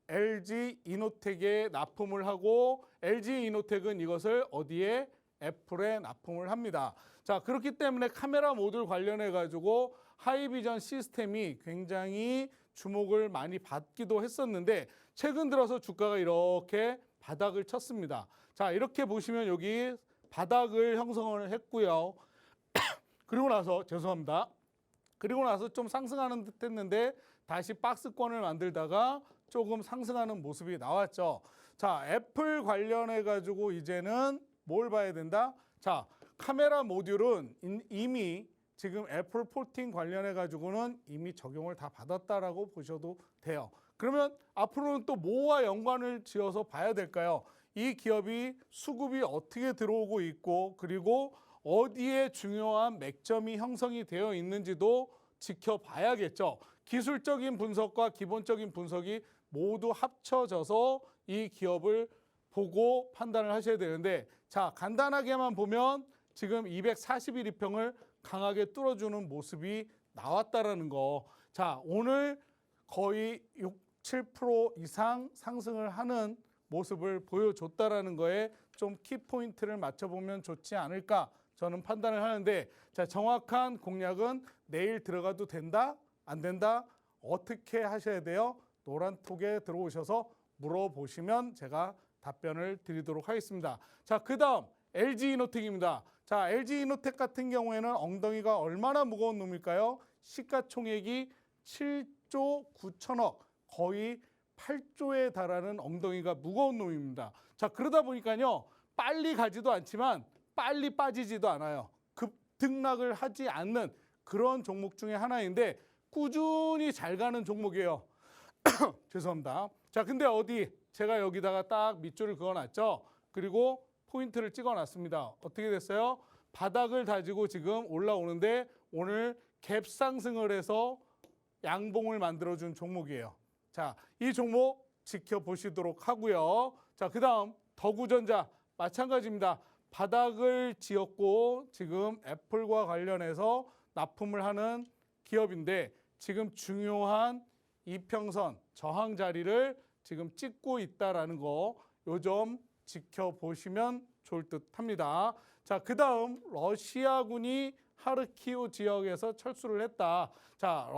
LG 이노텍에 납품을 하고 LG 이노텍은 이것을 어디에? 애플에 납품을 합니다. 자, 그렇기 때문에 카메라 모듈 관련해 가지고 하이비전 시스템이 굉장히 주목을 많이 받기도 했었는데 최근 들어서 주가가 이렇게 바닥을 쳤습니다. 자, 이렇게 보시면 여기 바닥을 형성을 했고요. 그리고 나서 죄송합니다. 그리고 나서 좀 상승하는 듯 했는데 다시 박스권을 만들다가 조금 상승하는 모습이 나왔죠. 자, 애플 관련해 가지고 이제는 뭘 봐야 된다? 자, 카메라 모듈은 이미 지금 애플 14 관련해 가지고는 이미 적용을 다 받았다라고 보셔도 돼요. 그러면 앞으로는 또 뭐와 연관을 지어서 봐야 될까요? 이 기업이 수급이 어떻게 들어오고 있고 그리고 어디에 중요한 맥점이 형성이 되어 있는지도 지켜봐야겠죠. 기술적인 분석과 기본적인 분석이 모두 합쳐져서 이 기업을 보고 판단을 하셔야 되는데, 자, 간단하게만 보면 지금 241위평을 강하게 뚫어주는 모습이 나왔다라는 거. 자, 오늘 거의 6, 7% 이상 상승을 하는 모습을 보여줬다라는 거에 좀 키포인트를 맞춰보면 좋지 않을까 저는 판단을 하는데, 자, 정확한 공략은 내일 들어가도 된다? 안 된다? 어떻게 하셔야 돼요? 노란톡에 들어오셔서 물어보시면 제가 답변을 드리도록 하겠습니다. 자, 그 다음 LG 이노텍입니다. 자, LG 이노텍 같은 경우에는 엉덩이가 얼마나 무거운 놈일까요? 시가총액이 7조 9천억, 거의 8조에 달하는 엉덩이가 무거운 놈입니다. 자, 그러다 보니까요, 빨리 가지도 않지만 빨리 빠지지도 않아요. 급등락을 하지 않는 그런 종목 중에 하나인데 꾸준히 잘 가는 종목이에요. 죄송합니다. 자, 근데 어디 제가 여기다가 딱 밑줄을 그어놨죠. 그리고 포인트를 찍어놨습니다. 어떻게 됐어요? 바닥을 다지고 지금 올라오는데 오늘 갭 상승을 해서 양봉을 만들어준 종목이에요. 자, 이 종목 지켜보시도록 하고요. 자, 그 다음 더구전자 마찬가지입니다. 바닥을 지었고 지금 애플과 관련해서 납품을 하는 기업인데 지금 중요한 이평선 저항 자리를 지금 찍고 있다라는 거, 요 점 지켜보시면 좋을 듯 합니다. 자, 그 다음 러시아군이 하르키우 지역에서 철수를 했다. 자,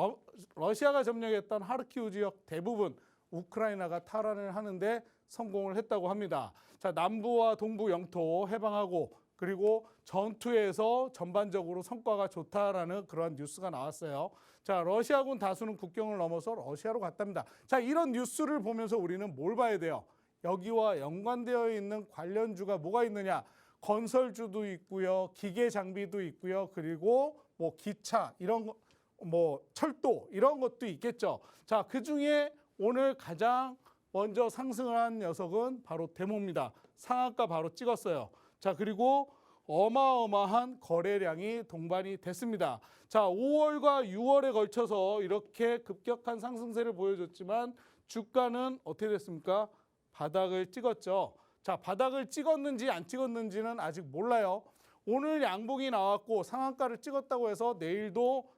러시아가 점령했던 하르키우 지역 대부분 우크라이나가 탈환을 하는데 성공을 했다고 합니다. 자, 남부와 동부 영토 해방하고 그리고 전투에서 전반적으로 성과가 좋다라는 그런 뉴스가 나왔어요. 자, 러시아군 다수는 국경을 넘어서 러시아로 갔답니다. 자, 이런 뉴스를 보면서 우리는 뭘 봐야 돼요? 여기와 연관되어 있는 관련주가 뭐가 있느냐? 건설주도 있고요, 기계 장비도 있고요, 그리고 뭐 기차 이런 거, 뭐 철도 이런 것도 있겠죠. 자, 그 중에 오늘 가장 먼저 상승을 한 녀석은 바로 데모입니다. 상한가 바로 찍었어요. 자, 그리고 어마어마한 거래량이 동반이 됐습니다. 자, 5월과 6월에 걸쳐서 이렇게 급격한 상승세를 보여줬지만 주가는 어떻게 됐습니까? 바닥을 찍었죠. 자, 바닥을 찍었는지 안 찍었는지는 아직 몰라요. 오늘 양봉이 나왔고 상한가를 찍었다고 해서 내일도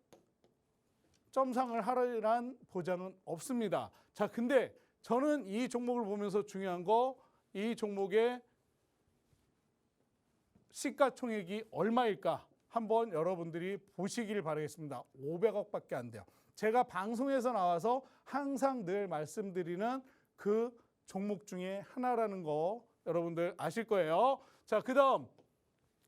점상을 하리란 보장은 없습니다. 자, 근데 저는 이 종목을 보면서 중요한 거, 이 종목의 시가총액이 얼마일까 한번 여러분들이 보시길 바라겠습니다. 500억밖에 안 돼요. 제가 방송에서 나와서 항상 늘 말씀드리는 그 종목 중에 하나라는 거 여러분들 아실 거예요. 자, 그다음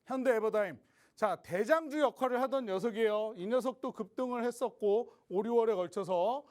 현대에버다임. 자, 대장주 역할을 하던 녀석이에요. 이 녀석도 급등을 했었고 5, 6월에 걸쳐서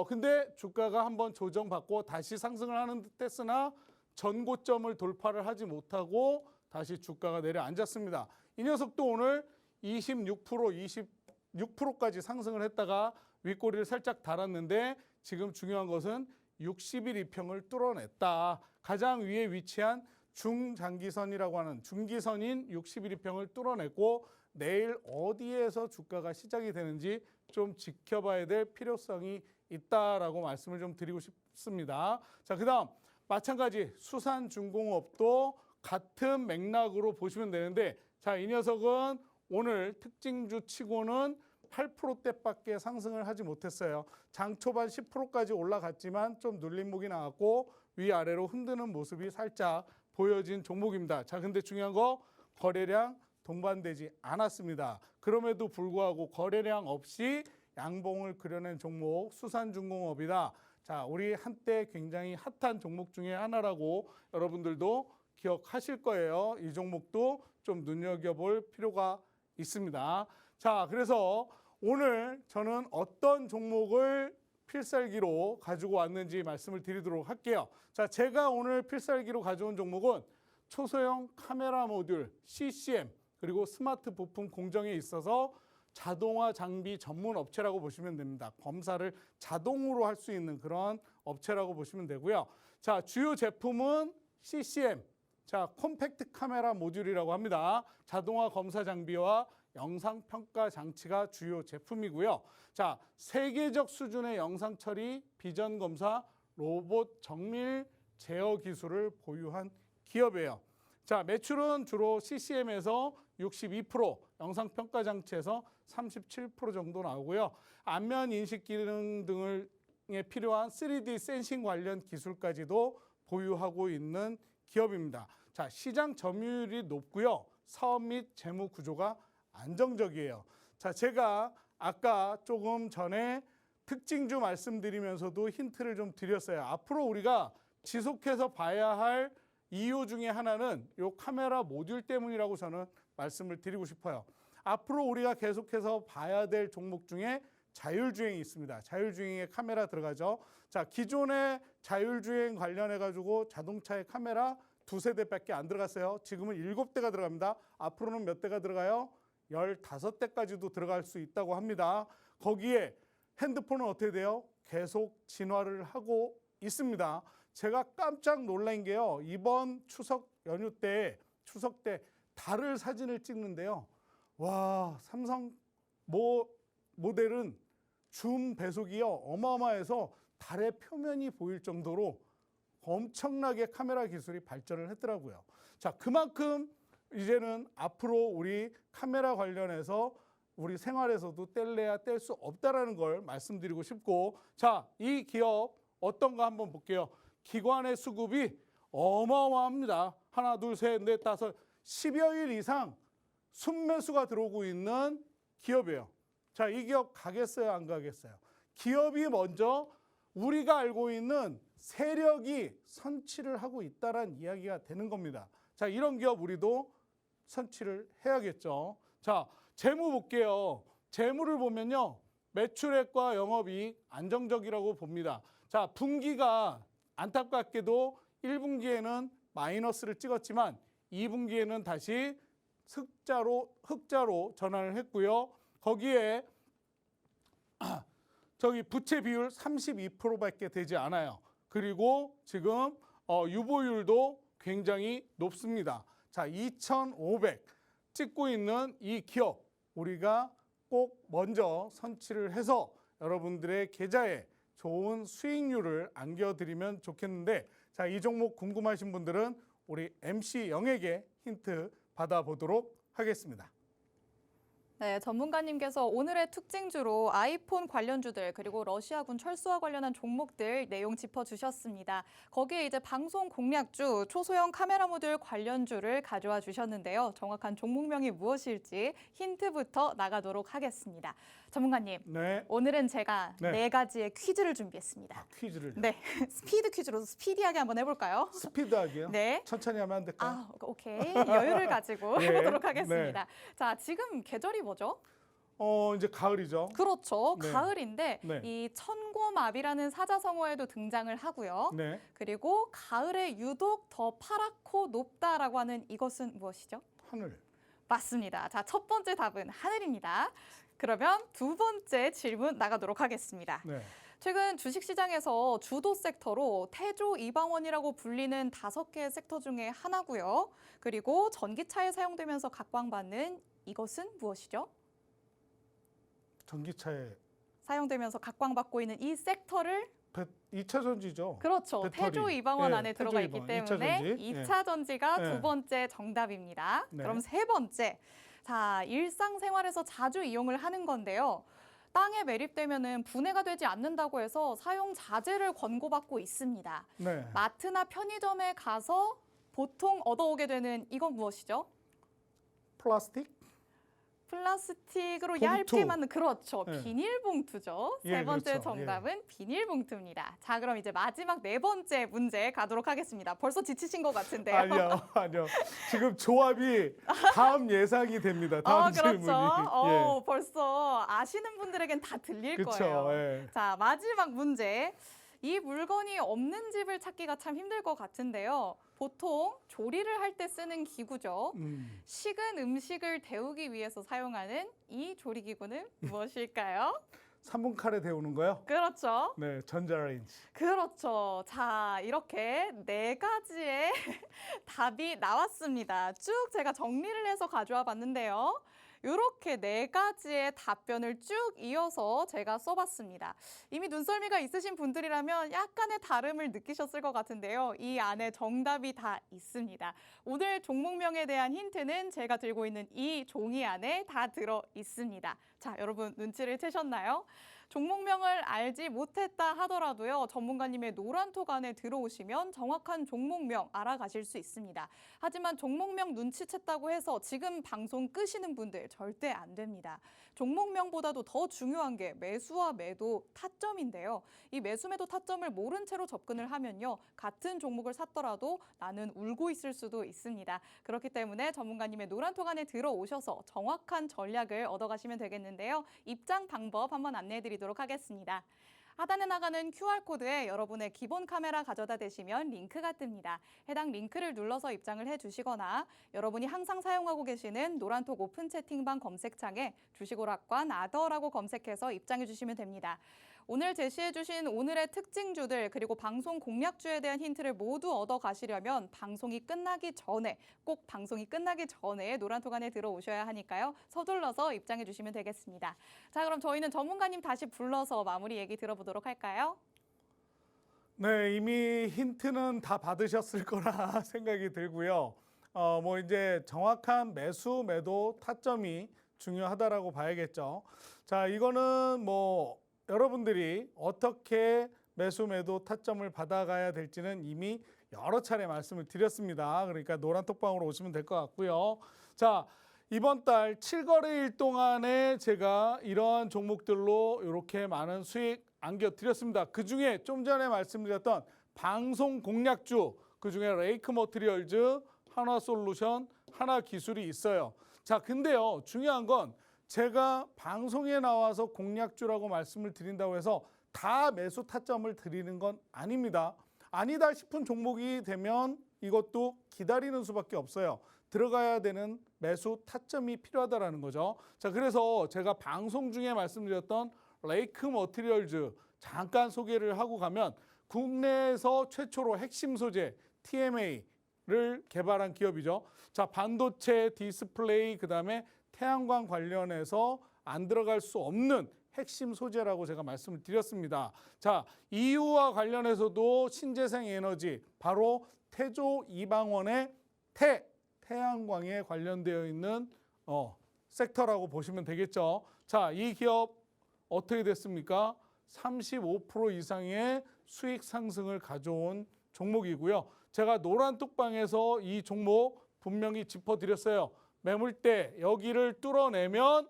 근데 주가가 한번 조정받고 다시 상승을 하는 듯 했으나 전고점을 돌파를 하지 못하고 다시 주가가 내려앉았습니다. 이 녀석도 오늘 26%, 26%까지 상승을 했다가 윗꼬리를 살짝 달았는데 지금 중요한 것은 60일 이평을 뚫어냈다. 가장 위에 위치한 중장기선이라고 하는 중기선인 60일 이평을 뚫어냈고 내일 어디에서 주가가 시작이 되는지 좀 지켜봐야 될 필요성이 있다라고 말씀을 좀 드리고 싶습니다. 자, 그다음 마찬가지 수산중공업도 같은 맥락으로 보시면 되는데 자, 이 녀석은 오늘 특징주 치고는 8%대밖에 상승을 하지 못했어요. 장 초반 10%까지 올라갔지만 좀 눌림목이 나왔고 위아래로 흔드는 모습이 살짝 보여진 종목입니다. 자, 근데 중요한 거 거래량 동반되지 않았습니다. 그럼에도 불구하고 거래량 없이 양봉을 그려낸 종목 수산중공업이다. 자, 우리 한때 굉장히 핫한 종목 중에 하나라고 여러분들도 기억하실 거예요. 이 종목도 좀 눈여겨볼 필요가 있습니다. 자, 그래서 오늘 저는 어떤 종목을 필살기로 가지고 왔는지 말씀을 드리도록 할게요. 자, 제가 오늘 필살기로 가져온 종목은 초소형 카메라 모듈 CCM 그리고 스마트 부품 공정에 있어서 자동화 장비 전문 업체라고 보시면 됩니다. 검사를 자동으로 할 수 있는 그런 업체라고 보시면 되고요. 자, 주요 제품은 CCM, 자, 컴팩트 카메라 모듈이라고 합니다. 자동화 검사 장비와 영상 평가 장치가 주요 제품이고요. 자, 세계적 수준의 영상 처리, 비전 검사, 로봇 정밀 제어 기술을 보유한 기업이에요. 자, 매출은 주로 CCM에서 62%, 영상 평가 장치에서 37% 정도 나오고요. 안면 인식 기능 등에 필요한 3D 센싱 관련 기술까지도 보유하고 있는 기업입니다. 자, 시장 점유율이 높고요. 사업 및 재무 구조가 안정적이에요. 자, 제가 아까 조금 전에 특징주 말씀드리면서도 힌트를 좀 드렸어요. 앞으로 우리가 지속해서 봐야 할 이유 중에 하나는 이 카메라 모듈 때문이라고 저는 말씀을 드리고 싶어요. 앞으로 우리가 계속해서 봐야 될 종목 중에 자율주행이 있습니다. 자율주행에 카메라 들어가죠. 자, 기존의 자율주행 관련해 가지고 자동차의 카메라 2~3대밖에 안 들어갔어요. 지금은 7대가 들어갑니다. 앞으로는 몇 대가 들어가요? 15대까지도 들어갈 수 있다고 합니다. 거기에 핸드폰은 어떻게 돼요? 계속 진화를 하고 있습니다. 제가 깜짝 놀란 게요. 이번 추석 연휴 때, 추석 때 달을 사진을 찍는데요. 와, 삼성 모델은 줌 배속이요. 어마어마해서 달의 표면이 보일 정도로 엄청나게 카메라 기술이 발전을 했더라고요. 자, 그만큼 이제는 앞으로 우리 카메라 관련해서 우리 생활에서도 뗄래야 뗄 수 없다라는 걸 말씀드리고 싶고, 자, 이 기업 어떤가 한번 볼게요. 기관의 수급이 어마어마합니다. 하나, 둘, 셋, 넷, 다섯, 10여일 이상 순매수가 들어오고 있는 기업이에요. 자, 이 기업 가겠어요, 안 가겠어요? 기업이 먼저 우리가 알고 있는 세력이 선취를 하고 있다는 이야기가 되는 겁니다. 자, 이런 기업 우리도 선취를 해야겠죠. 자, 재무 볼게요. 재무를 보면요. 매출액과 영업이익 안정적이라고 봅니다. 자, 분기가 안타깝게도 1분기에는 마이너스를 찍었지만 2분기에는 다시 흑자로 전환을 했고요. 거기에 저기 부채 비율 32%밖에 되지 않아요. 그리고 지금 유보율도 굉장히 높습니다. 자, 2,500 찍고 있는 이 기업 우리가 꼭 먼저 선취를 해서 여러분들의 계좌에 좋은 수익률을 안겨드리면 좋겠는데, 자, 이 종목 궁금하신 분들은 우리 MC 영에게 힌트 받아보도록 하겠습니다. 네, 전문가님께서 오늘의 특징주로 아이폰 관련주들 그리고 러시아군 철수와 관련한 종목들 내용 짚어주셨습니다. 거기에 이제 방송 공략주, 초소형 카메라 모듈 관련주를 가져와 주셨는데요. 정확한 종목명이 무엇일지 힌트부터 나가도록 하겠습니다. 전문가님, 네, 오늘은 제가 네. 네 가지의 퀴즈를 준비했습니다. 퀴즈를 네, 스피드 퀴즈로 스피디하게 한번 해볼까요? 스피드하게요. 네. 천천히 하면 안 될까요? 아, 오케이. 여유를 가지고 네, 해보도록 하겠습니다. 자, 지금 계절이 뭐죠? 이제 가을이죠. 그렇죠. 네. 가을인데 네. 이 천고마비라는 사자성어에도 등장을 하고요. 네, 그리고 가을에 유독 더 파랗고 높다라고 하는 이것은 무엇이죠? 하늘. 맞습니다. 자, 첫 번째 답은 하늘입니다. 그러면 두 번째 질문 나가도록 하겠습니다. 네, 최근 주식시장에서 주도 섹터로 태조 이방원이라고 불리는 5개의 섹터 중에 하나고요. 그리고 전기차에 사용되면서 각광받는 이것은 무엇이죠? 전기차에 사용되면서 각광받고 있는 이 섹터를 2차 전지죠. 그렇죠. 배터리. 태조 이방원 네, 안에 태조 들어가 있기 이방원. 때문에 2차 전지. 2차 전지가 네. 두 번째 정답입니다. 네. 그럼 세 번째. 자, 일상생활에서 자주 이용을 하는 건데요. 땅에 매립되면은 분해가 되지 않는다고 해서 사용 자제를 권고받고 있습니다. 네, 마트나 편의점에 가서 보통 얻어오게 되는 이건 무엇이죠? 플라스틱. 플라스틱으로 봉투. 얇게 만든 그렇죠. 네. 비닐봉투죠. 예, 세 번째 그렇죠. 정답은 비닐봉투입니다. 자, 그럼 이제 마지막 네 번째 문제 가도록 하겠습니다. 벌써 지치신 것 같은데요. 아니요. 지금 조합이 다음 예상이 됩니다. 다음 그렇죠. 질문이. 벌써 아시는 분들에겐 다 들릴 그렇죠. 거예요. 예. 자, 마지막 문제. 이 물건이 없는 집을 찾기가 참 힘들 것 같은데요. 보통 조리를 할 때 쓰는 기구죠. 식은 음식을 데우기 위해서 사용하는 이 조리기구는 무엇일까요? 3분 카레 데우는 거요? 그렇죠. 네, 전자레인지. 그렇죠. 자, 이렇게 네 가지의 답이 나왔습니다. 쭉 제가 정리를 해서 가져와 봤는데요. 이렇게 네 가지의 답변을 쭉 이어서 제가 써봤습니다. 이미 눈썰미가 있으신 분들이라면 약간의 다름을 느끼셨을 것 같은데요. 이 안에 정답이 다 있습니다. 오늘 종목명에 대한 힌트는 제가 들고 있는 이 종이 안에 다 들어 있습니다. 자, 여러분 눈치를 채셨나요? 종목명을 알지 못했다 하더라도요. 전문가님의 노란톡 안에 들어오시면 정확한 종목명 알아가실 수 있습니다. 하지만 종목명 눈치챘다고 해서 지금 방송 끄시는 분들 절대 안 됩니다. 종목명보다도 더 중요한 게 매수와 매도 타점인데요. 이 매수 매도 타점을 모른 채로 접근을 하면요. 같은 종목을 샀더라도 나는 울고 있을 수도 있습니다. 그렇기 때문에 전문가님의 노란톡 안에 들어오셔서 정확한 전략을 얻어가시면 되겠는데요. 입장 방법 한번 안내해드리도록 하겠습니다. 하단에 나가는 QR코드에 여러분의 기본 카메라 가져다 대시면 링크가 뜹니다. 해당 링크를 눌러서 입장을 해주시거나 여러분이 항상 사용하고 계시는 노란톡 오픈 채팅방 검색창에 주식오락관 아더라고 검색해서 입장해 주시면 됩니다. 오늘 제시해 주신 오늘의 특징주들 그리고 방송 공략주에 대한 힌트를 모두 얻어 가시려면 방송이 끝나기 전에 꼭 방송이 끝나기 전에 노란톡 안에 들어오셔야 하니까요. 서둘러서 입장해 주시면 되겠습니다. 자, 그럼 저희는 전문가님 다시 불러서 마무리 얘기 들어보도록 할까요? 네, 이미 힌트는 다 받으셨을 거라 생각이 들고요. 뭐 이제 정확한 매수, 매도 타점이 중요하다라고 봐야겠죠. 자, 이거는 뭐 여러분들이 어떻게 매수, 매도 타점을 받아가야 될지는 이미 여러 차례 말씀을 드렸습니다. 그러니까 노란톡방으로 오시면 될 것 같고요. 자, 이번 달 7거래일 동안에 제가 이러한 종목들로 이렇게 많은 수익 안겨드렸습니다. 그중에 좀 전에 말씀드렸던 방송 공략주, 그중에 레이크 머티리얼즈, 한화솔루션, 하나기술이 있어요. 자, 근데요, 중요한 건 제가 방송에 나와서 공략주라고 말씀을 드린다고 해서 다 매수 타점을 드리는 건 아닙니다. 아니다 싶은 종목이 되면 이것도 기다리는 수밖에 없어요. 들어가야 되는 매수 타점이 필요하다라는 거죠. 자, 그래서 제가 방송 중에 말씀드렸던 레이크 머티리얼즈 잠깐 소개를 하고 가면 국내에서 최초로 핵심 소재 TMA를 개발한 기업이죠. 자, 반도체, 디스플레이, 그다음에 태양광 관련해서 안 들어갈 수 없는 핵심 소재라고 제가 말씀을 드렸습니다. 자, 이유와 관련해서도 신재생 에너지, 바로 태조 이방원의 태양광에 관련되어 있는 섹터라고 보시면 되겠죠. 자, 이 기업 어떻게 됐습니까? 35% 이상의 수익 상승을 가져온 종목이고요. 제가 노란톡방에서 이 종목 분명히 짚어드렸어요. 매물대 여기를 뚫어내면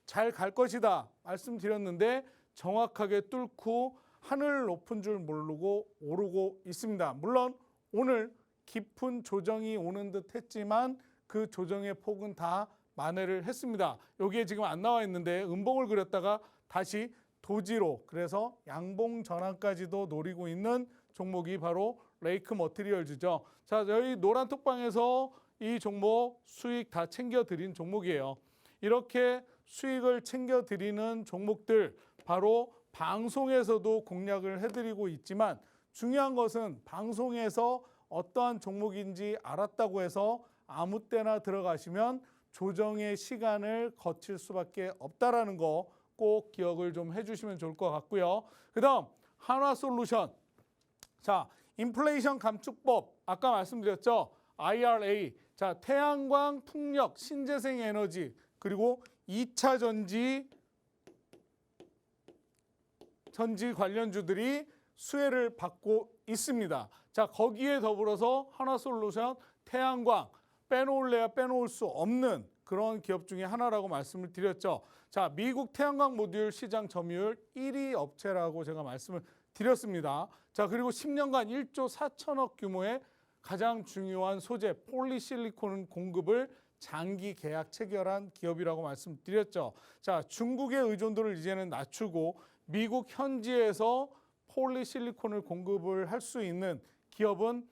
잘 갈 것이다 말씀드렸는데 정확하게 뚫고 하늘 높은 줄 모르고 오르고 있습니다. 물론 오늘 깊은 조정이 오는 듯 했지만 그 조정의 폭은 다 만회를 했습니다. 여기에 지금 안 나와 있는데 음봉을 그렸다가 다시 도지로, 그래서 양봉 전환까지도 노리고 있는 종목이 바로 레이크 머티리얼즈죠. 자, 저희 노란톡방에서 이 종목 수익 다 챙겨드린 종목이에요. 이렇게 수익을 챙겨드리는 종목들 바로 방송에서도 공략을 해드리고 있지만 중요한 것은 방송에서 어떠한 종목인지 알았다고 해서 아무 때나 들어가시면 조정의 시간을 거칠 수밖에 없다라는 거 꼭 기억을 좀 해주시면 좋을 것 같고요. 그 다음 한화솔루션. 자, 인플레이션 감축법 아까 말씀드렸죠. IRA. 자, 태양광, 풍력, 신재생 에너지 그리고 2차 전지 관련주들이 수혜를 받고 있습니다. 자, 거기에 더불어서 한화솔루션, 태양광 빼놓을래야 빼놓을 수 없는 그런 기업 중에 하나라고 말씀을 드렸죠. 자, 미국 태양광 모듈 시장 점유율 1위 업체라고 제가 말씀을 드렸습니다. 자, 그리고 10년간 1조 4천억 규모의 가장 중요한 소재 폴리실리콘 공급을 장기 계약 체결한 기업이라고 말씀드렸죠. 자, 중국의 의존도를 이제는 낮추고 미국 현지에서 폴리실리콘을 공급을 할 수 있는 기업은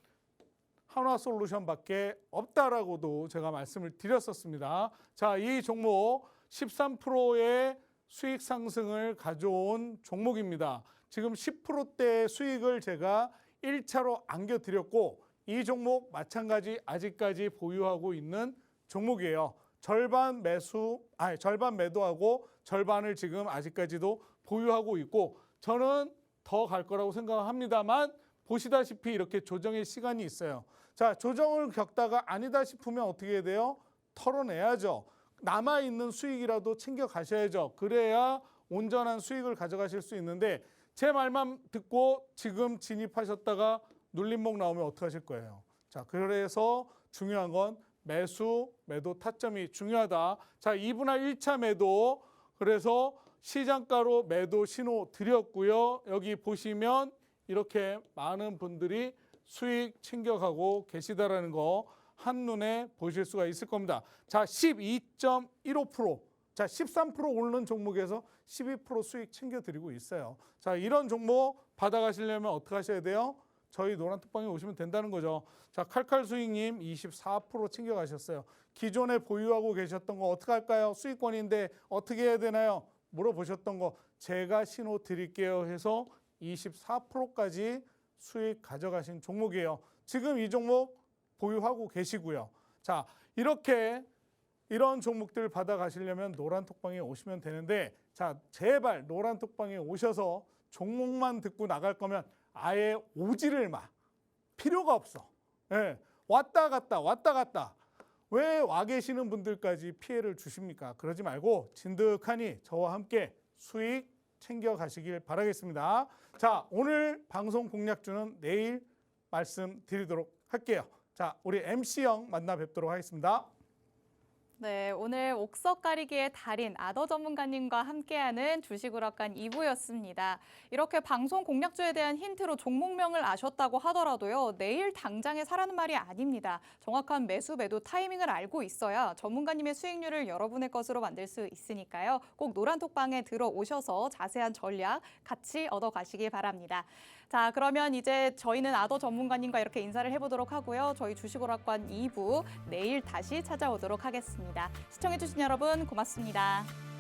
한화솔루션밖에 없다라고도 제가 말씀을 드렸었습니다. 자, 이 종목 13%의 수익 상승을 가져온 종목입니다. 지금 10%대의 수익을 제가 1차로 안겨드렸고 이 종목 마찬가지 아직까지 보유하고 있는 종목이에요. 절반 매도하고 절반을 지금 아직까지도 보유하고 있고 저는 더 갈 거라고 생각합니다만 보시다시피 이렇게 조정의 시간이 있어요. 자, 조정을 겪다가 아니다 싶으면 어떻게 해야 돼요? 털어내야죠. 남아있는 수익이라도 챙겨 가셔야죠. 그래야 온전한 수익을 가져가실 수 있는데 제 말만 듣고 지금 진입하셨다가 눌림목 나오면 어떡하실 거예요? 자, 그래서 중요한 건 매도 타점이 중요하다. 자, 2분할 1차 매도. 그래서 시장가로 매도 신호 드렸고요. 여기 보시면 이렇게 많은 분들이 수익 챙겨가고 계시다라는 거 한눈에 보실 수가 있을 겁니다. 자, 12.15%. 자, 13% 오르는 종목에서 12% 수익 챙겨드리고 있어요. 자, 이런 종목 받아가시려면 어떻게 하셔야 돼요? 저희 노란톡방에 오시면 된다는 거죠. 자, 칼칼수익님 24% 챙겨가셨어요. 기존에 보유하고 계셨던 거 어떻게 할까요? 수익권인데 어떻게 해야 되나요? 물어보셨던 거 제가 신호 드릴게요 해서 24%까지 수익 가져가신 종목이에요. 지금 이 종목 보유하고 계시고요. 자, 이런 종목들 받아가시려면 노란톡방에 오시면 되는데 자, 제발 노란톡방에 오셔서 종목만 듣고 나갈 거면 아예 오지를 마. 필요가 없어. 예, 왔다 갔다. 왜 와 계시는 분들까지 피해를 주십니까? 그러지 말고 진득하니 저와 함께 수익 챙겨가시길 바라겠습니다. 자, 오늘 방송 공략주는 내일 말씀드리도록 할게요. 자, 우리 MC형 만나 뵙도록 하겠습니다. 네, 오늘 옥석 가리기의 달인 아더 전문가님과 함께하는 주식오락관 2부였습니다. 이렇게 방송 공략주에 대한 힌트로 종목명을 아셨다고 하더라도요. 내일 당장에 사라는 말이 아닙니다. 정확한 매수 매도 타이밍을 알고 있어야 전문가님의 수익률을 여러분의 것으로 만들 수 있으니까요. 꼭 노란톡방에 들어오셔서 자세한 전략 같이 얻어가시기 바랍니다. 자, 그러면 이제 저희는 아더 전문가님과 이렇게 인사를 해보도록 하고요. 저희 주식오락관 2부 내일 다시 찾아오도록 하겠습니다. 시청해주신 여러분 고맙습니다.